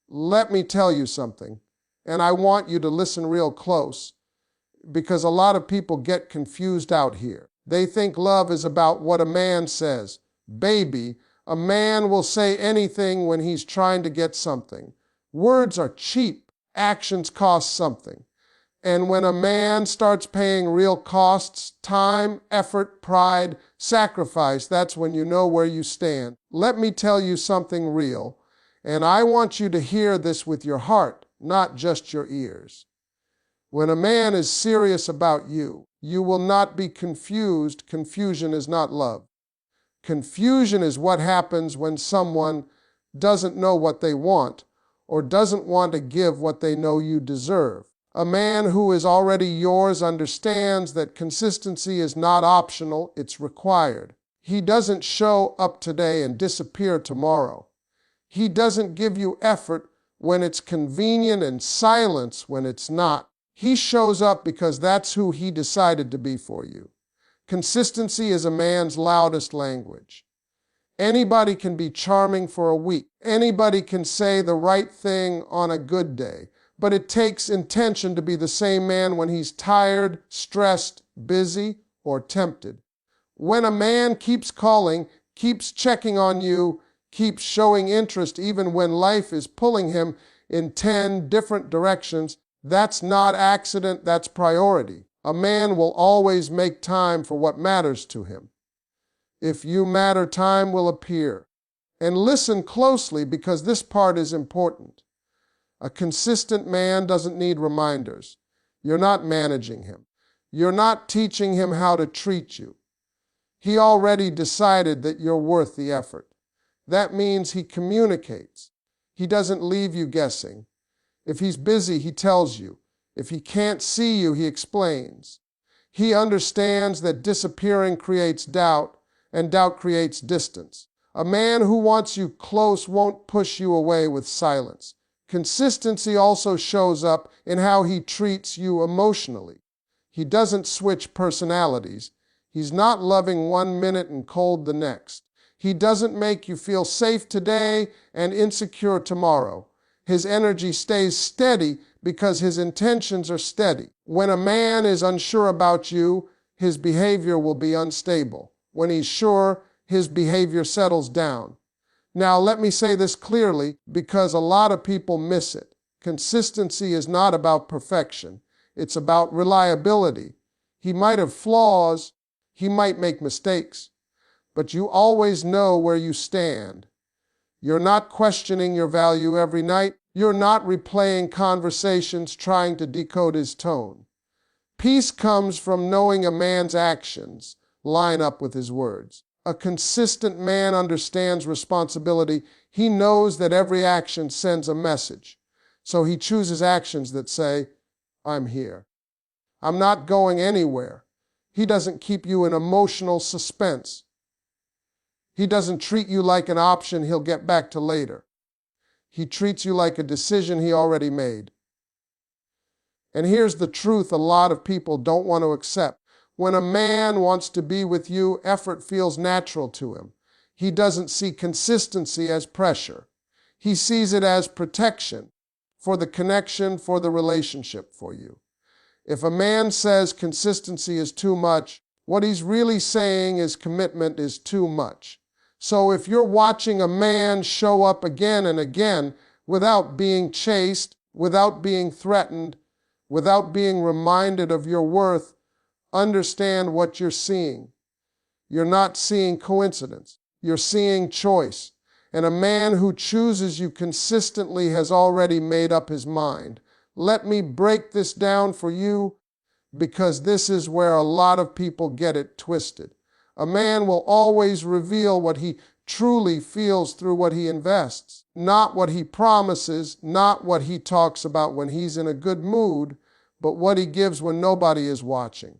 Let me tell you something, and I want you to listen real close, because a lot of people get confused out here. They think love is about what a man says. Baby, a man will say anything when he's trying to get something. Words are cheap. Actions cost something. And when a man starts paying real costs, time, effort, pride, sacrifice, that's when you know where you stand. Let me tell you something real, and I want you to hear this with your heart, not just your ears. When a man is serious about you, you will not be confused. Confusion is not love. Confusion is what happens when someone doesn't know what they want or doesn't want to give what they know you deserve. A man who is already yours understands that consistency is not optional, it's required. He doesn't show up today and disappear tomorrow. He doesn't give you effort when it's convenient and silence when it's not. He shows up because that's who he decided to be for you. Consistency is a man's loudest language. Anybody can be charming for a week. Anybody can say the right thing on a good day. But it takes intention to be the same man when he's tired, stressed, busy, or tempted. When a man keeps calling, keeps checking on you, keeps showing interest even when life is pulling him in 10 different directions, that's not accident, that's priority. A man will always make time for what matters to him. If you matter, time will appear. And listen closely because this part is important. A consistent man doesn't need reminders. You're not managing him. You're not teaching him how to treat you. He already decided that you're worth the effort. That means he communicates. He doesn't leave you guessing. If he's busy, he tells you. If he can't see you, he explains. He understands that disappearing creates doubt, and doubt creates distance. A man who wants you close won't push you away with silence. Consistency also shows up in how he treats you emotionally. He doesn't switch personalities. He's not loving one minute and cold the next. He doesn't make you feel safe today and insecure tomorrow. His energy stays steady because his intentions are steady. When a man is unsure about you, his behavior will be unstable. When he's sure, his behavior settles down. Now, let me say this clearly because a lot of people miss it. Consistency is not about perfection. It's about reliability. He might have flaws. He might make mistakes. But you always know where you stand. You're not questioning your value every night. You're not replaying conversations trying to decode his tone. Peace comes from knowing a man's actions line up with his words. A consistent man understands responsibility. He knows that every action sends a message. So he chooses actions that say, I'm here. I'm not going anywhere. He doesn't keep you in emotional suspense. He doesn't treat you like an option he'll get back to later. He treats you like a decision he already made. And here's the truth a lot of people don't want to accept. When a man wants to be with you, effort feels natural to him. He doesn't see consistency as pressure. He sees it as protection for the connection, for the relationship for you. If a man says consistency is too much, what he's really saying is commitment is too much. So if you're watching a man show up again and again without being chased, without being threatened, without being reminded of your worth, understand what you're seeing. You're not seeing coincidence. You're seeing choice. And a man who chooses you consistently has already made up his mind. Let me break this down for you because this is where a lot of people get it twisted. A man will always reveal what he truly feels through what he invests, not what he promises, not what he talks about when he's in a good mood, but what he gives when nobody is watching.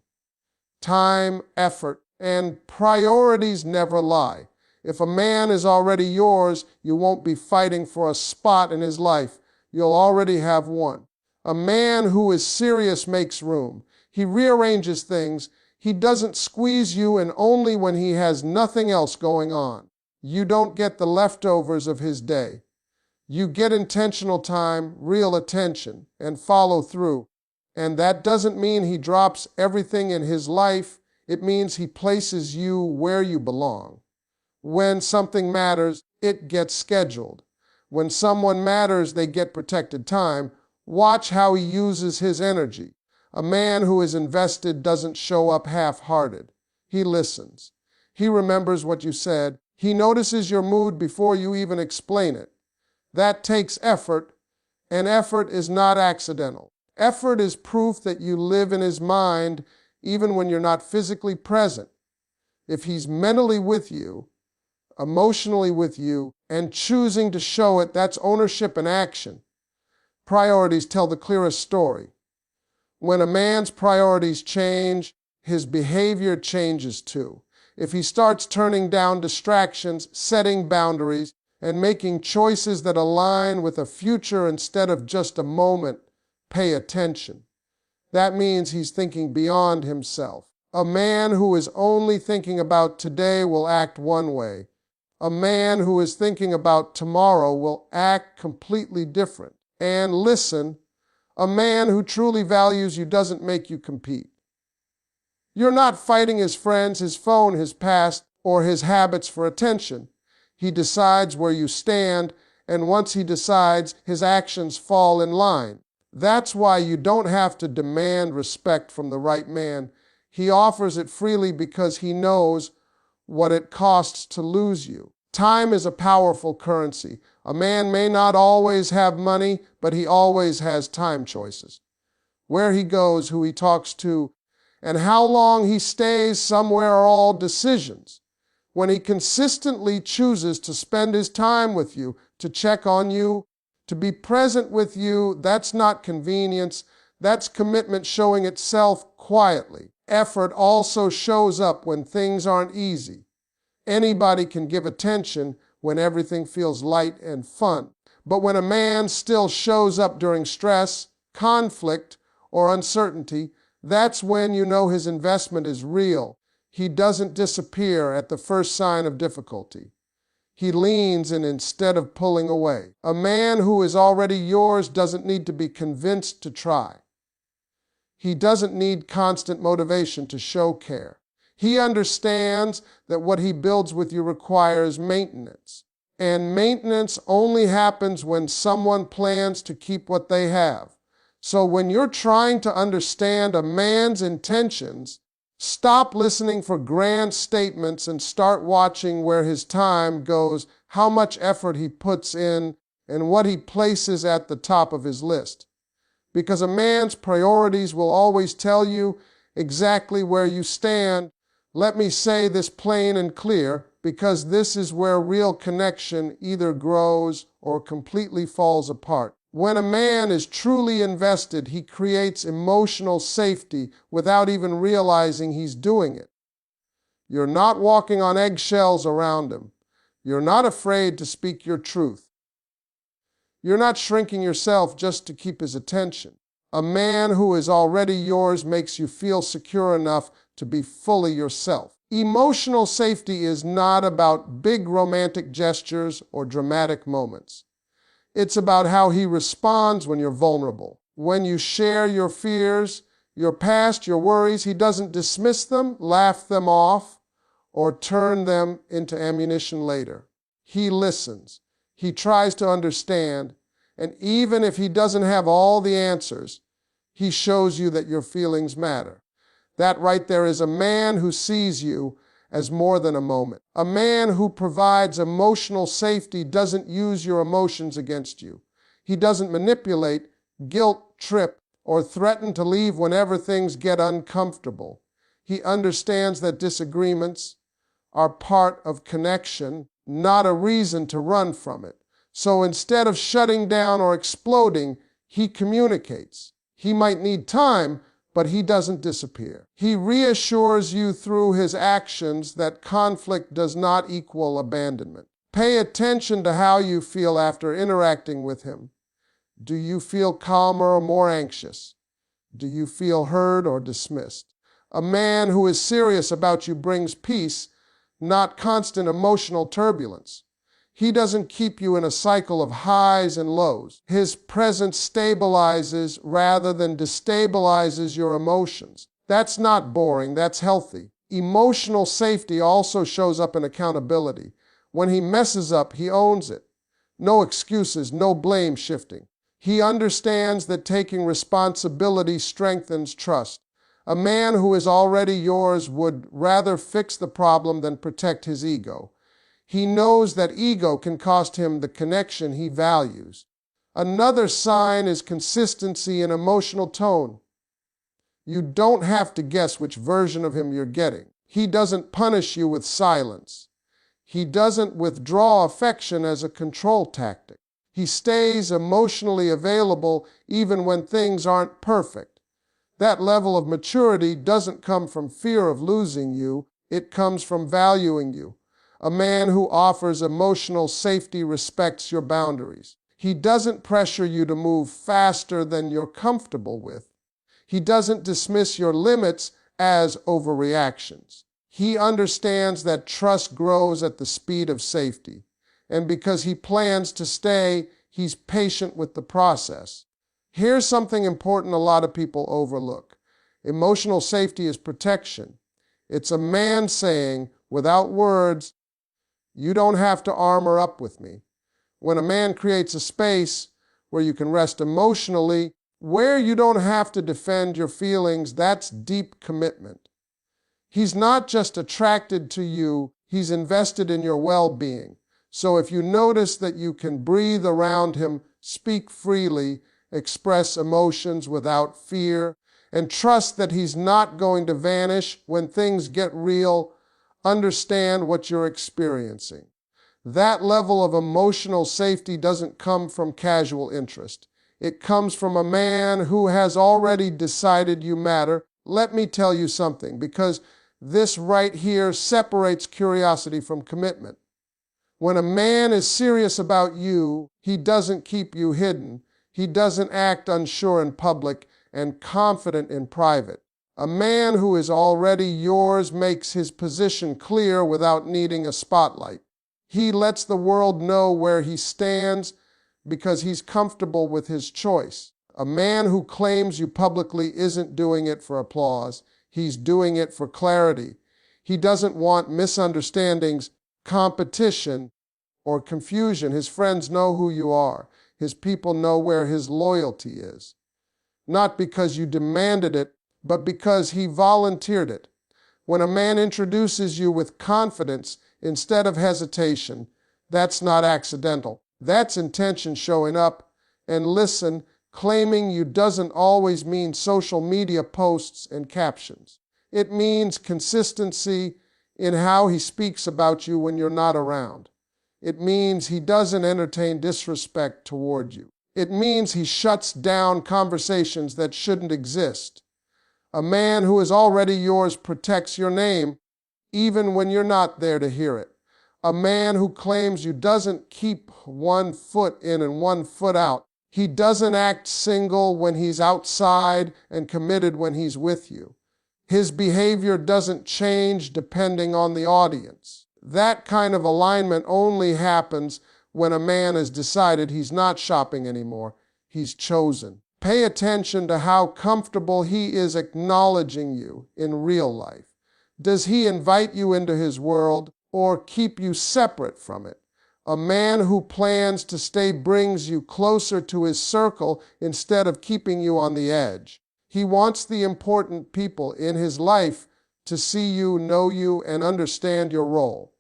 Time, effort, and priorities never lie. If a man is already yours, you won't be fighting for a spot in his life. You'll already have one. A man who is serious makes room. He rearranges things. He doesn't squeeze you in only when he has nothing else going on. You don't get the leftovers of his day. You get intentional time, real attention, and follow through. And that doesn't mean he drops everything in his life. It means he places you where you belong. When something matters, it gets scheduled. When someone matters, they get protected time. Watch how he uses his energy. A man who is invested doesn't show up half-hearted. He listens. He remembers what you said. He notices your mood before you even explain it. That takes effort, and effort is not accidental. Effort is proof that you live in his mind even when you're not physically present. If he's mentally with you, emotionally with you, and choosing to show it, that's ownership in action. Priorities tell the clearest story. When a man's priorities change, his behavior changes too. If he starts turning down distractions, setting boundaries, and making choices that align with a future instead of just a moment, pay attention. That means he's thinking beyond himself. A man who is only thinking about today will act one way. A man who is thinking about tomorrow will act completely different. And listen, a man who truly values you doesn't make you compete. You're not fighting his friends, his phone, his past, or his habits for attention. He decides where you stand, and once he decides, his actions fall in line. That's why you don't have to demand respect from the right man. He offers it freely because he knows what it costs to lose you. Time is a powerful currency. A man may not always have money, but he always has time choices. Where he goes, who he talks to, and how long he stays somewhere are all decisions. When he consistently chooses to spend his time with you, to check on you, to be present with you, that's not convenience, that's commitment showing itself quietly. Effort also shows up when things aren't easy. Anybody can give attention when everything feels light and fun. But when a man still shows up during stress, conflict, or uncertainty, that's when you know his investment is real. He doesn't disappear at the first sign of difficulty. He leans in instead of pulling away. A man who is already yours doesn't need to be convinced to try. He doesn't need constant motivation to show care. He understands that what he builds with you requires maintenance. And maintenance only happens when someone plans to keep what they have. So when you're trying to understand a man's intentions, stop listening for grand statements and start watching where his time goes, how much effort he puts in, and what he places at the top of his list. Because a man's priorities will always tell you exactly where you stand. Let me say this plain and clear, because this is where real connection either grows or completely falls apart. When a man is truly invested, he creates emotional safety without even realizing he's doing it. You're not walking on eggshells around him. You're not afraid to speak your truth. You're not shrinking yourself just to keep his attention. A man who is already yours makes you feel secure enough to be fully yourself. Emotional safety is not about big romantic gestures or dramatic moments. It's about how he responds when you're vulnerable. When you share your fears, your past, your worries, he doesn't dismiss them, laugh them off, or turn them into ammunition later. He listens. He tries to understand, and even if he doesn't have all the answers, he shows you that your feelings matter. That right there is a man who sees you as more than a moment. A man who provides emotional safety doesn't use your emotions against you. He doesn't manipulate, guilt trip, or threaten to leave whenever things get uncomfortable. He understands that disagreements are part of connection, not a reason to run from it. So instead of shutting down or exploding, he communicates. He might need time, but he doesn't disappear. He reassures you through his actions that conflict does not equal abandonment. Pay attention to how you feel after interacting with him. Do you feel calmer or more anxious? Do you feel heard or dismissed? A man who is serious about you brings peace, not constant emotional turbulence. He doesn't keep you in a cycle of highs and lows. His presence stabilizes rather than destabilizes your emotions. That's not boring, that's healthy. Emotional safety also shows up in accountability. When he messes up, he owns it. No excuses, no blame shifting. He understands that taking responsibility strengthens trust. A man who is already yours would rather fix the problem than protect his ego. He knows that ego can cost him the connection he values. Another sign is consistency in emotional tone. You don't have to guess which version of him you're getting. He doesn't punish you with silence. He doesn't withdraw affection as a control tactic. He stays emotionally available even when things aren't perfect. That level of maturity doesn't come from fear of losing you, it comes from valuing you. A man who offers emotional safety respects your boundaries. He doesn't pressure you to move faster than you're comfortable with. He doesn't dismiss your limits as overreactions. He understands that trust grows at the speed of safety. And because he plans to stay, he's patient with the process. Here's something important a lot of people overlook. Emotional safety is protection. It's a man saying, without words, you don't have to armor up with me. When a man creates a space where you can rest emotionally, where you don't have to defend your feelings, that's deep commitment. He's not just attracted to you, he's invested in your well-being. So if you notice that you can breathe around him, speak freely, express emotions without fear, and trust that he's not going to vanish when things get real, understand what you're experiencing. That level of emotional safety doesn't come from casual interest. It comes from a man who has already decided you matter. Let me tell you something, because this right here separates curiosity from commitment. When a man is serious about you, he doesn't keep you hidden. He doesn't act unsure in public and confident in private. A man who is already yours makes his position clear without needing a spotlight. He lets the world know where he stands because he's comfortable with his choice. A man who claims you publicly isn't doing it for applause. He's doing it for clarity. He doesn't want misunderstandings, competition, or confusion. His friends know who you are. His people know where his loyalty is. Not because you demanded it, but because he volunteered it. When a man introduces you with confidence instead of hesitation, that's not accidental. That's intention showing up. And listen, claiming you doesn't always mean social media posts and captions. It means consistency in how he speaks about you when you're not around. It means he doesn't entertain disrespect toward you. It means he shuts down conversations that shouldn't exist. A man who is already yours protects your name even when you're not there to hear it. A man who claims you doesn't keep one foot in and one foot out. He doesn't act single when he's outside and committed when he's with you. His behavior doesn't change depending on the audience. That kind of alignment only happens when a man has decided he's not shopping anymore. He's chosen. Pay attention to how comfortable he is acknowledging you in real life. Does he invite you into his world or keep you separate from it? A man who plans to stay brings you closer to his circle instead of keeping you on the edge. He wants the important people in his life to see you, know you, and understand your role.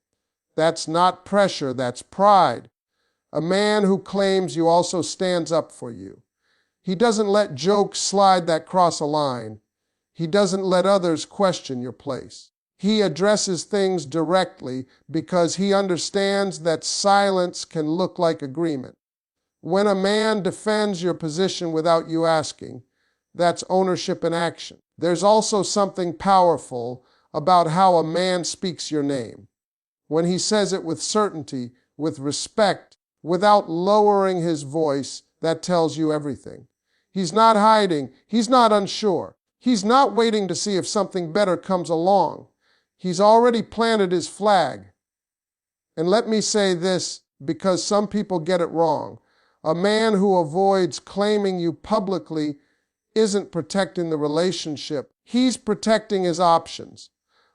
That's not pressure, that's pride. A man who claims you also stands up for you. He doesn't let jokes slide that cross a line. He doesn't let others question your place. He addresses things directly because he understands that silence can look like agreement. When a man defends your position without you asking, that's ownership in action. There's also something powerful about how a man speaks your name. When he says it with certainty, with respect, without lowering his voice, that tells you everything. He's not hiding. He's not unsure. He's not waiting to see if something better comes along. He's already planted his flag. And let me say this, because some people get it wrong. A man who avoids claiming you publicly isn't protecting the relationship. He's protecting his options.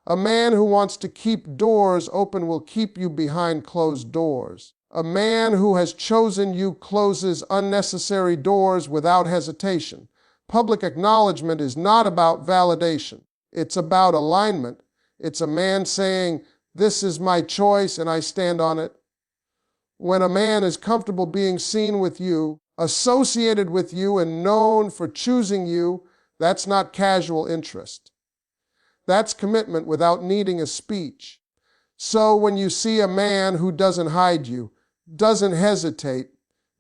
A man who wants to keep doors open will keep you behind closed doors. A man who has chosen you closes unnecessary doors without hesitation. Public acknowledgement is not about validation. It's about alignment. It's a man saying, "This is my choice and I stand on it." When a man is comfortable being seen with you, associated with you, and known for choosing you, that's not casual interest. That's commitment without needing a speech. So when you see a man who doesn't hide you, doesn't hesitate,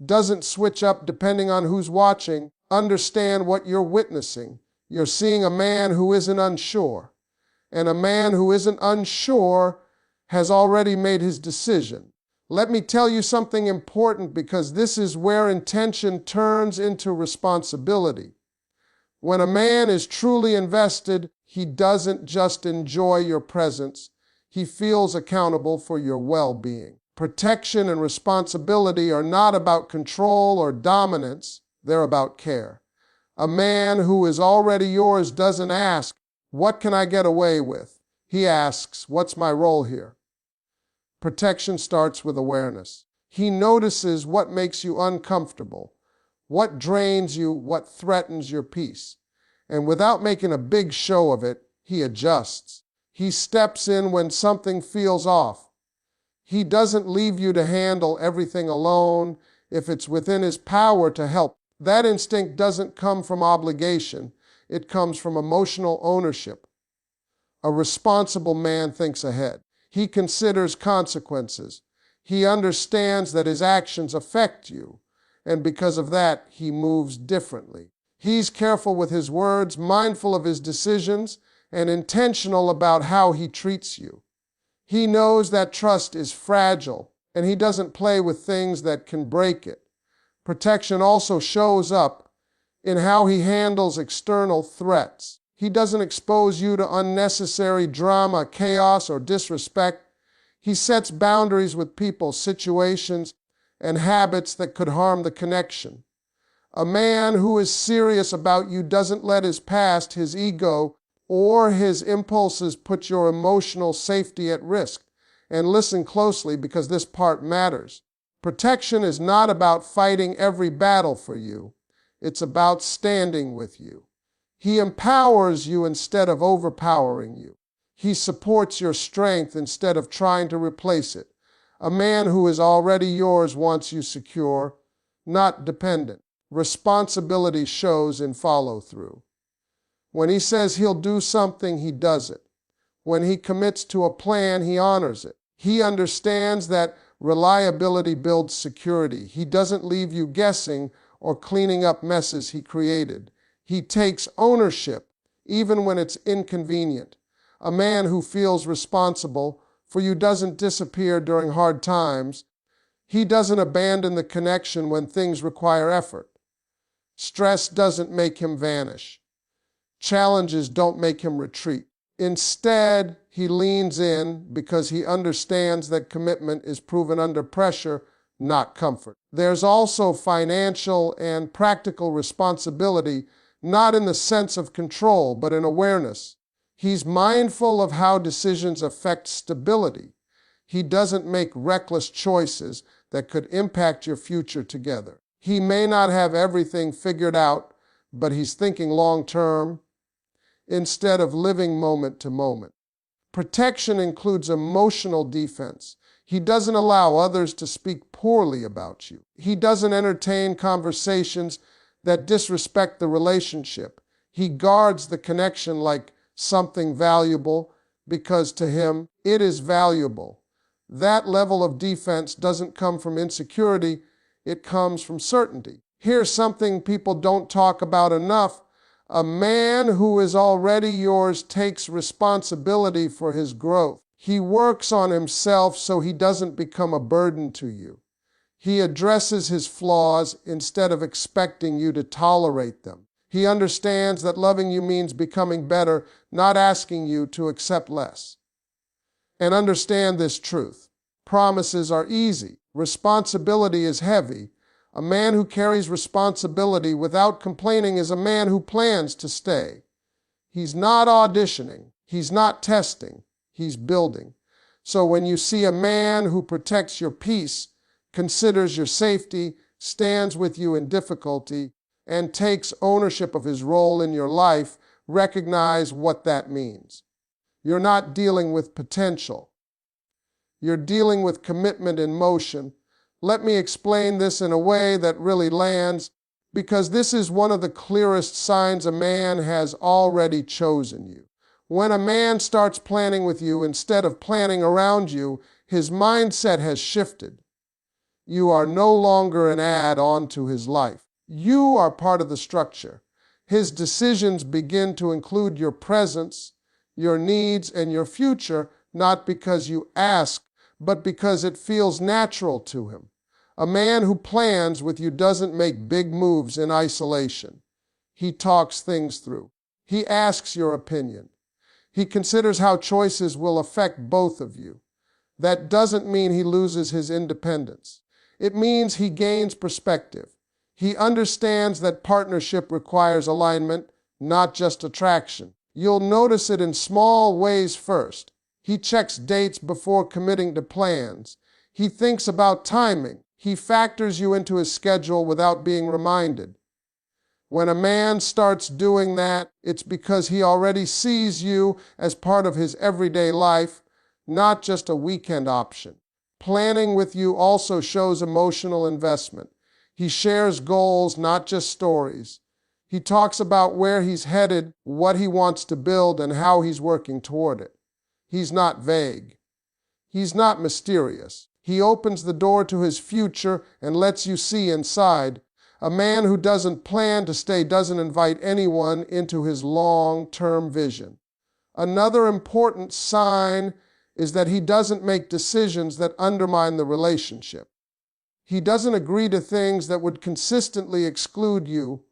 doesn't switch up depending on who's watching, understand what you're witnessing. You're seeing a man who isn't unsure. And a man who isn't unsure has already made his decision. Let me tell you something important, because this is where intention turns into responsibility. When a man is truly invested, he doesn't just enjoy your presence. He feels accountable for your well-being. Protection and responsibility are not about control or dominance. They're about care. A man who is already yours doesn't ask, "What can I get away with?" He asks, "What's my role here?" Protection starts with awareness. He notices what makes you uncomfortable, what drains you, what threatens your peace. And without making a big show of it, he adjusts. He steps in when something feels off. He doesn't leave you to handle everything alone. If it's within his power to help, that instinct doesn't come from obligation. It comes from emotional ownership. A responsible man thinks ahead. He considers consequences. He understands that his actions affect you, and because of that, he moves differently. He's careful with his words, mindful of his decisions, and intentional about how he treats you. He knows that trust is fragile, and he doesn't play with things that can break it. Protection also shows up in how he handles external threats. He doesn't expose you to unnecessary drama, chaos, or disrespect. He sets boundaries with people, situations, and habits that could harm the connection. A man who is serious about you doesn't let his past, his ego, or his impulses put your emotional safety at risk. And listen closely, because this part matters. Protection is not about fighting every battle for you. It's about standing with you. He empowers you instead of overpowering you. He supports your strength instead of trying to replace it. A man who is already yours wants you secure, not dependent. Responsibility shows in follow-through. When he says he'll do something, he does it. When he commits to a plan, he honors it. He understands that reliability builds security. He doesn't leave you guessing or cleaning up messes he created. He takes ownership, even when it's inconvenient. A man who feels responsible for you doesn't disappear during hard times. He doesn't abandon the connection when things require effort. Stress doesn't make him vanish. Challenges don't make him retreat. Instead, he leans in because he understands that commitment is proven under pressure, not comfort. There's also financial and practical responsibility, not in the sense of control, but in awareness. He's mindful of how decisions affect stability. He doesn't make reckless choices that could impact your future together. He may not have everything figured out, but he's thinking long-term instead of living moment to moment. Protection includes emotional defense. He doesn't allow others to speak poorly about you. He doesn't entertain conversations that disrespect the relationship. He guards the connection like something valuable because to him it is valuable. That level of defense doesn't come from insecurity, it comes from certainty. Here's something people don't talk about enough. A man who is already yours takes responsibility for his growth. He works on himself so he doesn't become a burden to you. He addresses his flaws instead of expecting you to tolerate them. He understands that loving you means becoming better, not asking you to accept less. And understand this truth. Promises are easy. Responsibility is heavy. A man who carries responsibility without complaining is a man who plans to stay. He's not auditioning. He's not testing. He's building. So when you see a man who protects your peace, considers your safety, stands with you in difficulty, and takes ownership of his role in your life, recognize what that means. You're not dealing with potential. You're dealing with commitment in motion. Let me explain this in a way that really lands, because this is one of the clearest signs a man has already chosen you. When a man starts planning with you instead of planning around you, his mindset has shifted. You are no longer an add-on to his life. You are part of the structure. His decisions begin to include your presence, your needs, and your future, not because you ask, but because it feels natural to him. A man who plans with you doesn't make big moves in isolation. He talks things through. He asks your opinion. He considers how choices will affect both of you. That doesn't mean he loses his independence. It means he gains perspective. He understands that partnership requires alignment, not just attraction. You'll notice it in small ways first. He checks dates before committing to plans. He thinks about timing. He factors you into his schedule without being reminded. When a man starts doing that, it's because he already sees you as part of his everyday life, not just a weekend option. Planning with you also shows emotional investment. He shares goals, not just stories. He talks about where he's headed, what he wants to build, and how he's working toward it. He's not vague. He's not mysterious. He opens the door to his future and lets you see inside. A man who doesn't plan to stay doesn't invite anyone into his long-term vision. Another important sign is that he doesn't make decisions that undermine the relationship. He doesn't agree to things that would consistently exclude you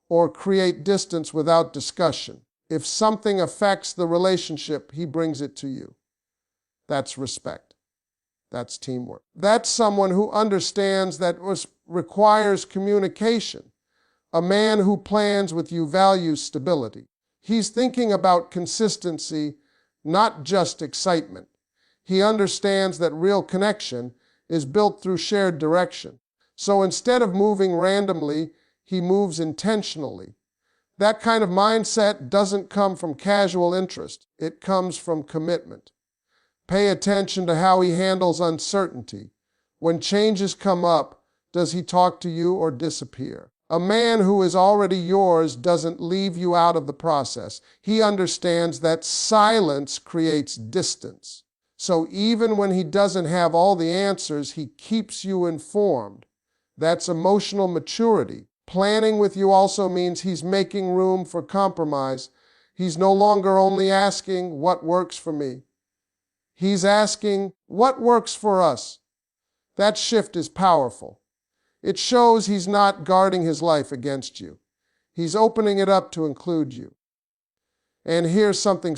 or create distance without discussion. If something affects the relationship, he brings it to you. That's respect. That's teamwork. That's someone who understands that requires communication. A man who plans with you values stability. He's thinking about consistency, not just excitement. He understands that real connection is built through shared direction. So instead of moving randomly, he moves intentionally. That kind of mindset doesn't come from casual interest. It comes from commitment. Pay attention to how he handles uncertainty. When changes come up, does he talk to you or disappear? A man who is already yours doesn't leave you out of the process. He understands that silence creates distance. So even when he doesn't have all the answers, he keeps you informed. That's emotional maturity. Planning with you also means he's making room for compromise. He's no longer only asking, what works for me? He's asking, what works for us? That shift is powerful. It shows he's not guarding his life against you. He's opening it up to include you. And here's something